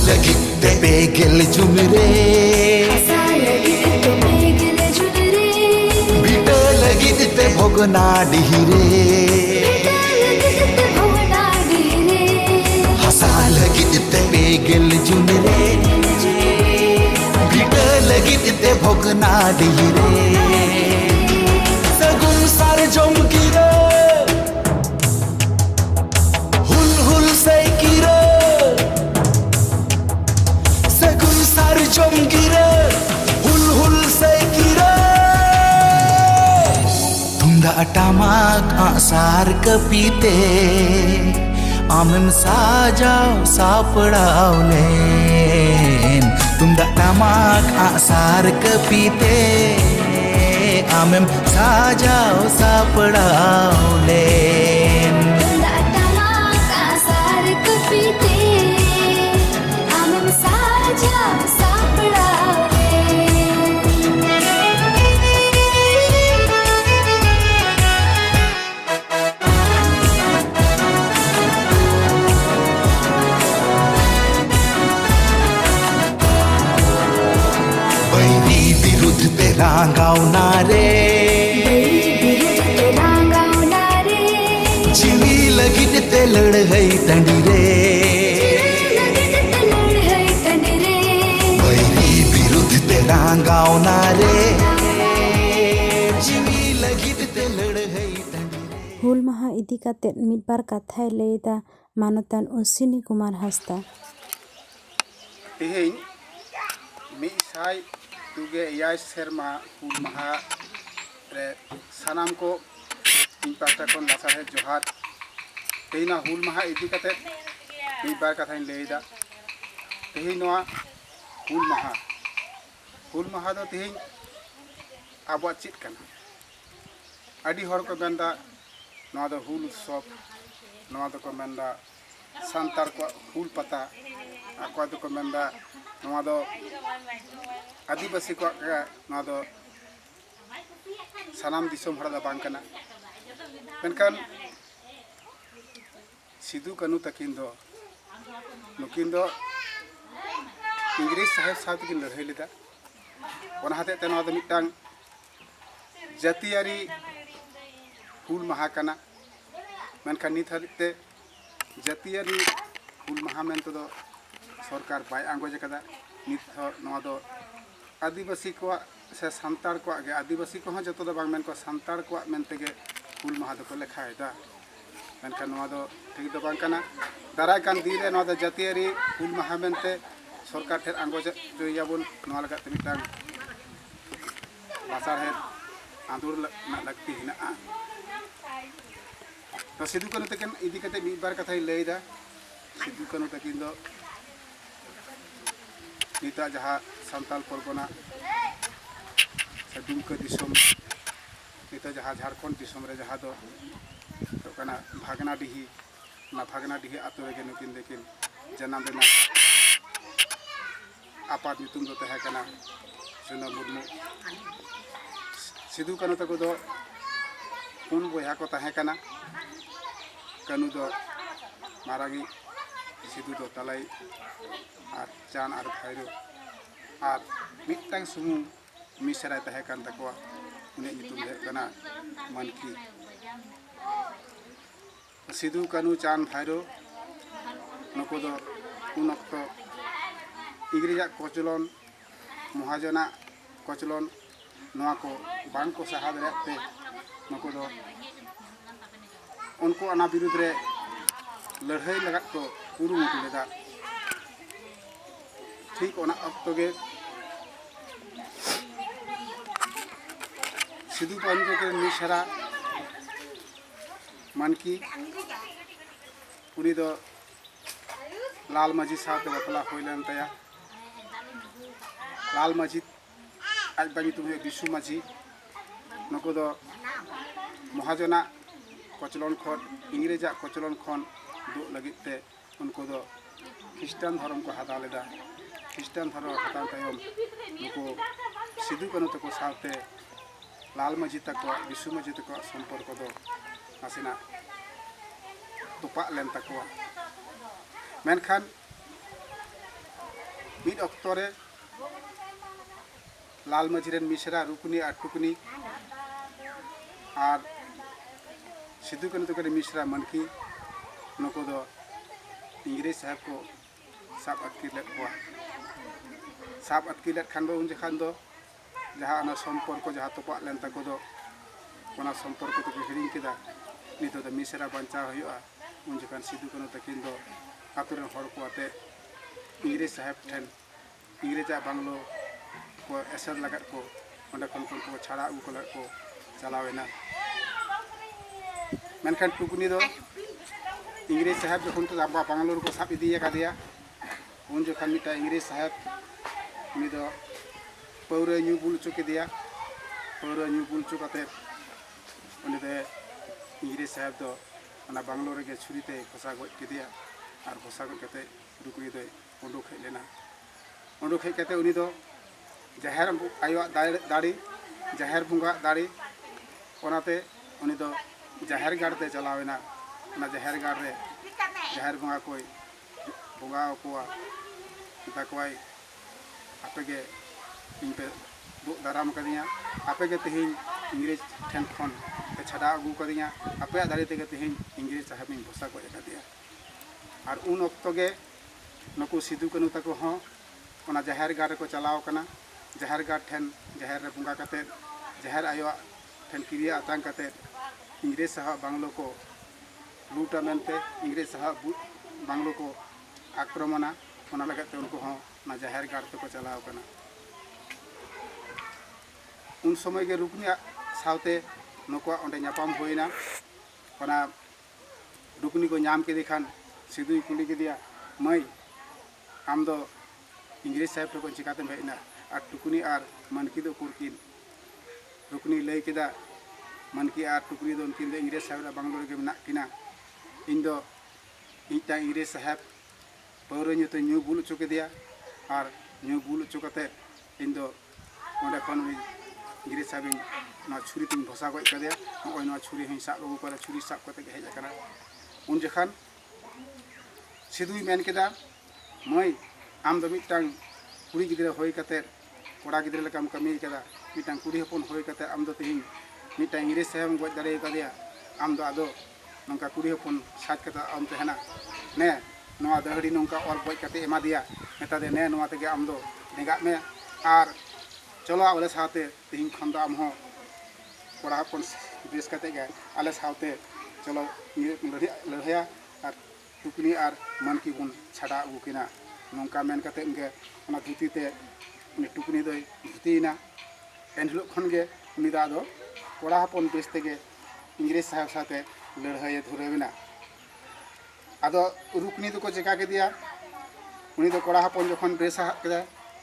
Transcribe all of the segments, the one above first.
lagi te begel jumre bita lagi te bhogna dihire hasa lagi te begel jumre bita lagi te bhogna dihire sagun sar jom kira hul hul sai kira sagun sar jom kira hul hul sai kira tunda tamak asar kepite amem sajau sapdau len tunda tamak asar kepite amem sajau sapdau len tunda tamak asar kepite amem sajau sapdau rangau nare Jimmy लगी ते लड़हई तंडी रे vary विरुद्ध ते रंगाव नारे Jimmy लगी ते लड़हई तंडी रे ᱦᱩᱞ ᱢᱟᱦᱟ ᱤᱫᱤ ᱠᱟᱛᱮᱫ ᱢᱤᱫᱵᱟᱨ ᱠᱟᱛᱷᱟᱭ ᱞᱟᱹᱭᱫᱟ ᱢᱟᱱᱚᱛᱟᱱ ᱚᱥᱤᱱᱤ ᱠᱩᱢᱟᱨ ᱦᱟᱸᱥᱫᱟ᱾ ᱛᱮᱦᱮᱧ 126 ᱥᱮᱨᱢᱟ ᱦᱩᱞ ᱢᱟᱦᱟ ᱨᱮ ᱥᱟᱱᱟᱢ ᱠᱚ ᱤᱧ ᱯᱟᱦᱴᱟ ᱠᱷᱚᱱ ᱞᱟᱥᱟᱲᱦᱮᱫ ᱡᱚᱦᱟᱨ। ᱛᱮᱦᱮᱧ ᱦᱩᱞ ᱢᱟᱦᱟ ᱤᱫᱤ ᱠᱟᱛᱮᱫ ᱢᱤᱫᱵᱟᱨ ᱠᱟᱛᱷᱟᱧ ᱞᱟᱹᱭᱫᱟ। ᱛᱮᱦᱮᱧ ᱱᱚᱣᱟ ᱦᱩᱞ ᱢᱟᱦᱟ ᱫᱚ ᱛᱮᱦᱮᱧ ᱟᱵᱚᱣᱟᱜ ᱪᱮᱫ ᱠᱟᱱᱟ? ᱟᱹᱰᱤ ᱦᱚᱲ ᱠᱚ ᱢᱮᱱᱫᱟ ᱱᱚᱣᱟ ᱫᱚ ᱦᱩᱞ ᱩᱛᱥᱚᱵ, ᱱᱚᱣᱟ ᱫᱚᱠᱚ ᱢᱮᱱᱫᱟ ᱥᱟᱱᱛᱟᱲ ᱠᱚᱣᱟᱜ ᱦᱩᱞ ᱯᱟᱛᱟ, ᱚᱠᱚᱭ ᱫᱚᱠᱚ ᱢᱮᱱᱫᱟ ᱱᱚᱣᱟ ᱫᱚ ᱟᱹᱫᱤᱵᱟᱹᱥᱤ ᱠᱚᱣᱟᱜ ᱱᱚᱣᱟ ᱫᱚ ᱥᱟᱱᱟᱢ ᱫᱤᱥᱚᱢ ᱦᱚᱲᱟᱜ ᱫᱚ ᱵᱟᱝ ᱠᱟᱱᱟ। ᱢᱮᱱᱠᱷᱟᱱ ᱥᱤᱫᱩ ᱠᱟᱹᱱᱩ ᱛᱟᱹᱠᱤᱱ ᱫᱚ ᱱᱩᱠᱤᱱ ᱫᱚ ᱤᱝᱨᱮᱡᱽ ᱥᱟᱦᱮᱵᱽ ᱥᱟᱶ ᱛᱮᱠᱤᱱ ᱞᱟᱹᱲᱦᱟᱹᱭ ᱞᱮᱫᱟ। ᱚᱱᱟ ᱦᱚᱛᱮᱡ ᱛᱮ ᱱᱚᱣᱟ ᱫᱚ ᱢᱤᱫᱴᱟᱝ ᱡᱟᱹᱛᱤᱭᱟᱹᱨᱤ ᱦᱩᱞ ᱢᱟᱦᱟ ᱠᱟᱱᱟ। ᱢᱮᱱᱠᱷᱟन ᱱᱤᱛ ᱦᱟᱹᱵᱤᱡ ᱛᱮ ᱡᱟᱹᱛᱤᱭᱟᱹᱨᱤ ᱦᱩᱞ ᱢᱟᱦᱟ ᱢᱮᱱᱛᱮᱫᱚ ᱥᱚᱨᱠᱟর ᱵᱟᱭ ᱟᱸᱜᱚᱡ ᱟᱠᱟᱫᱟ। ᱱᱤᱛ ᱦᱚᱸ ᱱᱚᱣᱟ ᱫᱚ ᱟᱹᱫᱤᱵᱟᱹᱥᱤ ᱠᱚᱣᱟᱜ ᱥᱮ ᱥᱟᱱᱛᱟᱲ ᱠᱚᱣᱟᱜ ᱜᱮ, ᱟᱹᱫᱤᱵᱟᱹᱥᱤ ᱠᱚᱦᱚᱸ ᱡᱚᱛᱚ ᱫᱚ ᱵᱟᱝ ᱢᱮᱱ ᱠᱚᱣᱟ, ᱥᱟᱱᱛᱟᱲ ᱠᱚᱣᱟᱜ ᱢᱮᱱᱛᱮᱜᱮ ᱦᱩᱞ ᱢᱟᱦᱟ ᱫᱚᱠᱚ ᱞᱮᱠᱷᱟᱭᱮᱫᱟ। ᱢᱮᱱᱠᱷᱟन ᱱᱚᱣᱟ ᱫᱚ ᱴᱷᱤᱠ ᱫᱚ ᱵᱟᱝ ᱠᱟᱱᱟ। ᱫᱟᱨᱟᱭ ᱠᱟᱱ ᱫᱤᱱ ᱨᱮ ᱱᱚᱣᱟ ᱫᱚ ᱡᱟᱹᱛᱤᱭᱟᱹᱨᱤ ᱦᱩᱞ ᱢᱟᱦᱟ ᱢᱮᱱᱛᱮ ᱥᱚᱨᱠᱟর ᱴᱷᱮᱱ ᱟᱸᱜᱚᱡ ᱦᱚᱪᱚᱭᱟᱵᱚᱱ। ᱱᱚᱣᱟ ᱞᱟᱹᱜᱤᱫ ᱛᱮ ᱢᱤᱫᱴᱟᱝ ᱞᱟᱥᱟᱲᱦᱮᱫ ᱟᱸᱫᱳᱲ ᱨᱮᱱᱟᱜ ᱞᱟᱹᱠᱛᱤ ᱦᱮᱱᱟᱜᱼᱟ। ᱛᱚ ᱥᱤᱫᱩ ᱠᱟᱹᱱᱩ ᱛᱟᱹᱠᱤᱱ ᱤᱫᱤ ᱠᱟᱛᱮ ᱢᱤᱫᱵᱟᱨ ᱠᱟᱛᱷᱟᱧ ᱞᱟᱹᱭᱫᱟ। ᱥᱤᱫᱩ ᱠᱟᱹᱱᱩ ᱛᱟᱹᱠᱤᱱ ᱫᱚ ᱱᱤᱛᱟᱜ ᱡᱟᱦᱟᱸ ᱥᱟᱱᱛᱟᱞ ᱯᱚᱨᱜᱚᱱᱟ ᱥᱮ ᱫᱩᱢᱠᱟᱹ ᱫᱤᱥᱚᱢ, ᱱᱤᱛᱟᱜ ᱡᱟᱦᱟᱸ ᱡᱷᱟᱲᱠᱷᱚᱸᱰ ᱫᱤᱥᱚᱢ ᱨᱮ ᱡᱟᱦᱟᱸ ᱫᱚ ᱦᱩᱭᱩᱜ ᱠᱟᱱᱟ ᱵᱷᱟᱜᱽᱱᱟᱰᱤᱦᱤ, ᱚᱱᱟ ᱵᱷᱟᱜᱽᱱᱟᱰᱤᱦᱤ ᱟᱛᱳ ᱨᱮᱜᱮ ᱱᱩᱠᱤᱱ ᱫᱚᱠᱤᱱ ᱡᱟᱱᱟᱢ ᱞᱮᱱᱟ। ᱟᱯᱟᱛ ᱧᱩᱛᱩᱢ ᱫᱚ ᱛᱟᱦᱮᱸ ᱠᱟᱱᱟ ᱥᱩᱱᱟᱹ ᱢᱩᱨᱢᱩ। ᱥᱤᱫᱩ ᱠᱟᱹᱱᱩ ᱛᱟᱠᱚ ᱫᱚ ᱯᱩᱱ ᱵᱚᱭᱦᱟ ᱠᱚ ᱛᱟᱦᱮᱸ ᱠᱟᱱᱟ। ᱠᱟᱹᱱᱩ ᱫᱚ ᱢᱟᱨᱟᱝᱤᱡ, ᱥᱤᱫᱩ ᱫᱚ ᱛᱟᱞᱟᱭᱤᱡ, ᱟᱨ ᱪᱟᱸᱫ ᱟᱨ ᱵᱷᱟᱭᱨᱳ, ᱟᱨ ᱢᱤᱫᱴᱟᱝ ᱥᱩᱢᱩᱝ ᱢᱤᱥᱨᱟᱭ ᱛᱟᱦᱮᱸ ᱠᱟᱱ ᱛᱟᱠᱚᱣᱟ, ᱩᱱᱤᱭᱟᱜ ᱧᱩᱛᱩᱢ ᱫᱚ ᱦᱩᱭᱩᱜ ᱠᱟᱱᱟ ᱢᱟᱱᱠᱤ। ᱥᱤᱫᱩ ᱠᱟᱹᱱᱩ ᱪᱟᱸᱫ ᱵᱷᱟᱭᱨᱳ ᱱᱩᱠᱩ ᱫᱚ ᱩᱱ ᱚᱠᱛᱚ ᱤᱝᱨᱮᱡᱟᱜ ᱠᱚᱪᱞᱚᱱ, ᱢᱚᱦᱟᱡᱚᱱᱟᱜ ᱠᱚᱪᱞᱚᱱ, ᱱᱚᱣᱟ ᱠᱚ ᱵᱟᱝᱠᱚ ᱥᱟᱦᱟᱣ ᱫᱟᱲᱮᱭᱟᱜ ᱛᱮ ᱱᱩᱠᱩ ᱫᱚ ᱩᱱᱠᱩ ᱚᱱᱟ ᱵᱤᱨᱩᱫᱽ ᱨᱮ ᱞᱟᱹᱲᱦᱟᱹᱭ ᱞᱟᱜᱟᱫ ᱠᱚ ᱠᱩᱨᱩᱢᱩᱴᱩ ᱞᱮᱫᱟ। ᱴᱷᱤᱠ ᱚᱱᱟ ᱚᱠᱛᱚ ᱜᱮ ᱥᱤᱫᱩ ᱠᱟᱹᱱᱩ ᱛᱟᱹᱠᱤᱱ ᱢᱤᱥᱨᱟ ᱢᱟᱱᱠᱤ, ᱩᱱᱤ ᱫᱚ ᱞᱟᱞ ᱢᱟᱹᱡᱷᱤ ᱥᱟᱶᱛᱮ ᱵᱟᱯᱞᱟ ᱦᱩᱭ ᱞᱮᱱ ᱛᱟᱭᱟ। ᱞᱟᱞ ᱢᱟᱹᱡᱷᱤ ᱟᱡ ᱵᱟ ᱧᱩᱛᱩᱢ ᱦᱩᱭᱩᱜ ᱵᱤᱥᱩ ᱢᱟᱹᱡᱷᱤ। ᱱᱩᱠᱩ ᱫᱚ ᱢᱚᱦᱟᱡᱚᱱᱟᱜ ᱠᱚᱪᱞᱚᱱ ᱠᱷᱚᱱ, ᱤᱝᱨᱮᱡᱟᱜ ᱠᱚᱪᱞᱚᱱ ᱠᱷᱚᱱ ᱫᱩᱜ ᱞᱟᱹᱜᱤᱫ te ᱩᱱᱠᱩ ᱫᱚ ᱠᱷᱨᱤᱥᱴᱟᱱ ᱫᱷᱚᱨᱚᱢ ᱠᱚ ᱦᱟᱛᱟᱣ ᱞᱮᱫᱟ। ᱠᱷᱨᱤᱥᱴᱟᱱ ᱫᱷᱚᱨᱚᱢ ᱦᱟᱛᱟᱣ ᱛᱟᱭᱚᱢ ᱱᱩᱠᱩ ᱥᱤᱫᱩ ᱠᱟᱹᱱᱩ ᱛᱟᱠᱚ ᱥᱟᱶᱛᱮ ᱞᱟᱞ ᱢᱟᱹᱡᱷᱤ ᱛᱟᱠᱚᱣᱟᱜ, ᱵᱤᱥᱩ ᱢᱟᱹᱡᱷᱤ ᱛᱟᱠᱚᱣᱟᱜ ᱥᱚᱢᱯᱚᱨᱠᱚ ᱫᱚ ᱱᱟᱥᱮᱱᱟᱜ ᱛᱚᱯᱟᱜ ᱞᱮᱱ ᱛᱟᱠᱚᱣᱟ। ᱢᱮᱱᱠᱷᱟᱱ ᱢᱤᱫ ᱚᱠᱛᱚ ᱨᱮ लाल माझी रेन मिश्रा रुकनी और टुकनी और सिद्धू कानू तक मिश्रा मनकी नुको दो इंग्रेज साहब को साब अटकीर लेद कोआ साब अटकीर लेद खान दो उन जखान दो जहाँ अना संपर्क जहाँ तोपा लेन तको दो ओना संपर्क तो हिरिंग केदा नितो द मिश्रा बंचा हुआ उन जखान सिद्धू कानू तकिन दो आतुरेन हर को आते इंग्रेज साहब ठेन इंग्रेजा बांग्लो को एसर लगत को ओंडे खन को छाड़ा अगू को को चलावेना मेनखान टुकनी दो इंग्रेज साहब जखन तो आबा बांग्लोर को साब इदी कादिया उन जखन मिटा इंग्रेज साहब उनी दो पौरे न्यू बुल चुके दिया पौरे न्यू बुल चुकाते उनी दे इंग्रेज साहब दो ओना बांग्लोर के छुरीते घोसा गज के दिया और घोसा गज कते रुकनी दो उडुक हेज लेना उडुक हेज कते उनी दो जहर आयो दाड़ी जहर बुंगा दाड़ी ओनाते उनी दो जहर गाड़ ते चलावेना ओना जहर गाड़ रे जहर बुंगा कोई बुंगा कोआ तकवाई आपे के इन पे दाराम कदिया आपे के तिहिन इंग्रेज ठेन खन पे छड़ा अगू कदिया आपे दाड़ी ते के तिहिन इंग्रेज साहब इन भोसा को कदिया और उन ऑक्तो के नुकु सिद्धू कानू तको हों ओना जहर गाड़ को चलाव कना जहर गाड़ ठेन जहर रे बुंगा कते जहर आयो ठेन क्रिया आतंक कते इंग्रेज साहब बांग्लो को लूटा मेनते इंग्रेज साहब बांग्लो को आक्रमणा ओना लगते उनको हों ना जहर गाड़ को चलाव कना उन समय के रुकनी सावते नुकुआ ओंडे ᱧᱟᱯᱟᱢ होइना ओना रुकनी को नाम के दिखान सिद्धू कुली के दिया मई आम दो इंग्रेज साहब को चिकाते भेजना और टुकनी और मनकी दो कुरकिन रुकनी लई केदा मनकी और टुकनी दो उनकिन दो इंग्रेज साहब बांग्लोर के मेना किना इन दो इटा इंग्रेज साहब पौरे ᱧᱩ ᱧᱩ बुल चुके दिया और ᱧᱩ बुल चुकाते इन दो ओंडे खन इंग्रेज साहब ना छुरी तीन भोसा गज कदिया नय ना छुरी हई साब अगू करे छुरी साब कते हेज आकना उन जखान सिद्धुई मेन केदा मई आम दो मिटांग कुड़ी गिद्रा होई कते कोड़ा गिद्रा लेकाम कमी केदा मिटांग कुड़ी हपन होई कते आम दो तिहिन मिटांग इंग्रेज साहब गज दाड़े कदिया आम दो आदो नंका कुड़ी हपन साज कते आम तहना ने नोआ दहड़ी नंका और गज कते एमा दिया मेता दे ने नोआ तेगे आम दो नेगा में और चलो आले साथे तिहिन खन दो आम हो कोड़ा हपन बेस कते गे आले साथे चलो लड़ाया और टुकनी और मनकी बन छाड़ा अगू किना नौका मेन कते उनके ओना धुती ते उनी टुकनी दो धुतीना एन हिलो खन गे उनी दा दो कोड़ा हपन बेस तेगे इंग्रेज साहब साथे लड़ाई धुरेबिना आदो रुकनी दो को चिका के दिया उनी दो कोड़ा हपन जखन बेस केदा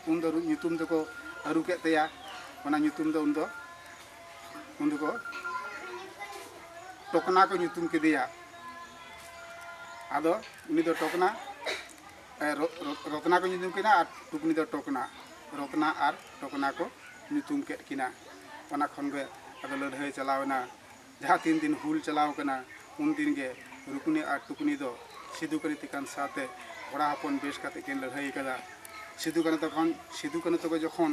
उन दो ᱧᱩᱛᱩᱢ दो को अरु के तया ओना ᱧᱩᱛᱩᱢ दो उन दो को टोकना को ᱧᱩᱛᱩᱢ के दिया आदो उनी दो टोकना रत्ना को ᱧᱩᱛᱩᱢ किना और टुकनी दो टोकना रत्ना और टोकना को ᱧᱩᱛᱩᱢ के किना ओना खन गे आदो लड़ाई चलावना जहाँ 3 दिन हुल चलाव कना उन दिन के रुकनी और टुकनी दो सिद्धू कानू तिकान साथे कोड़ा हपन बेस कते किन लड़ाई कदा सिद्धू कानू तक जखन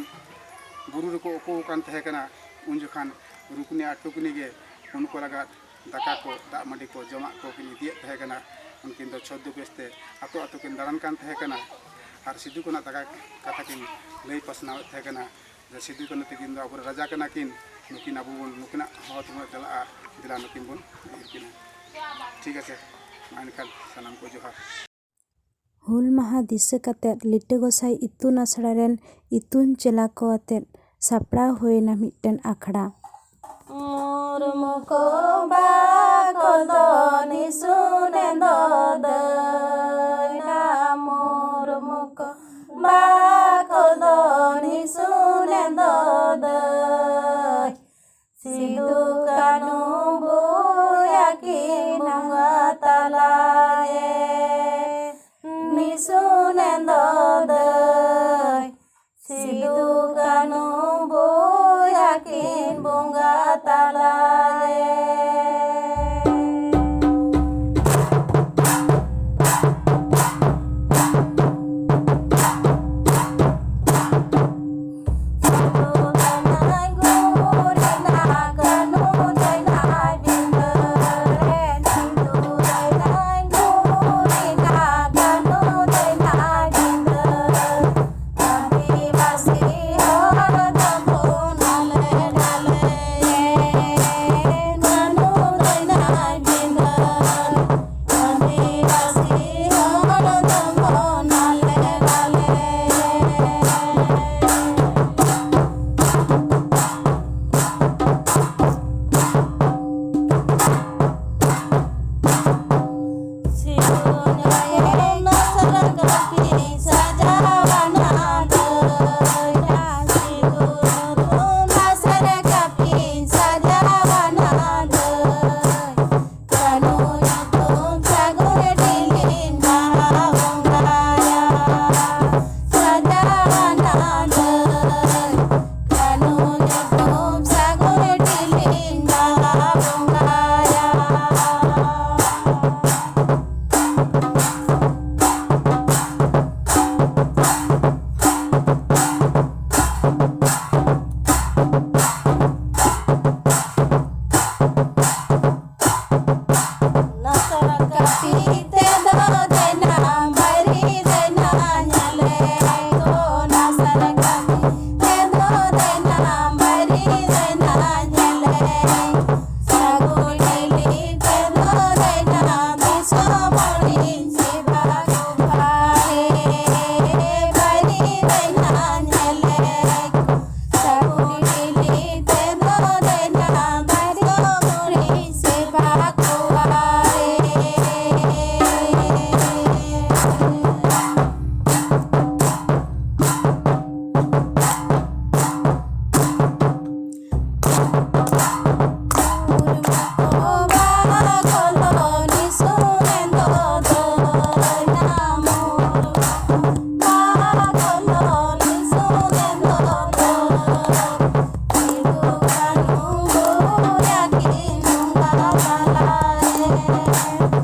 बुरु रको ओको कान तहे कना उन जखान रुकनी और टुकनी के उनको लगा दाका को दा मडी को जमा को किन दिए तहे कना उनकिन दो छद्दु बेसते आतो आतो किन दारान कान तहे कना और सिद्धू कानू दाका कथा किन लई पसनाव तहे कना जे सिद्धू कानू तकिन दो अब राजा कना किन नुकिन अबु बन नुकिना हत म चला दिला नुकिन बन किन ठीक है मानखान सनाम को जोहार हुल माहा दिशा कतेत लिट्टे गोसाई इतुन आसड़ा रेन इतुन चेला को अतेत सापड़ा होइना मिट्टन आखड़ा मुर्मुको बाको दोनी सुने दोदना मुर्मुको बाको दोनी सुने दोदय सिद्धू कानू बुया की नंगा तलाए निसुने दोदय सिद्धू कानू बुया की बुंगा तलाए रे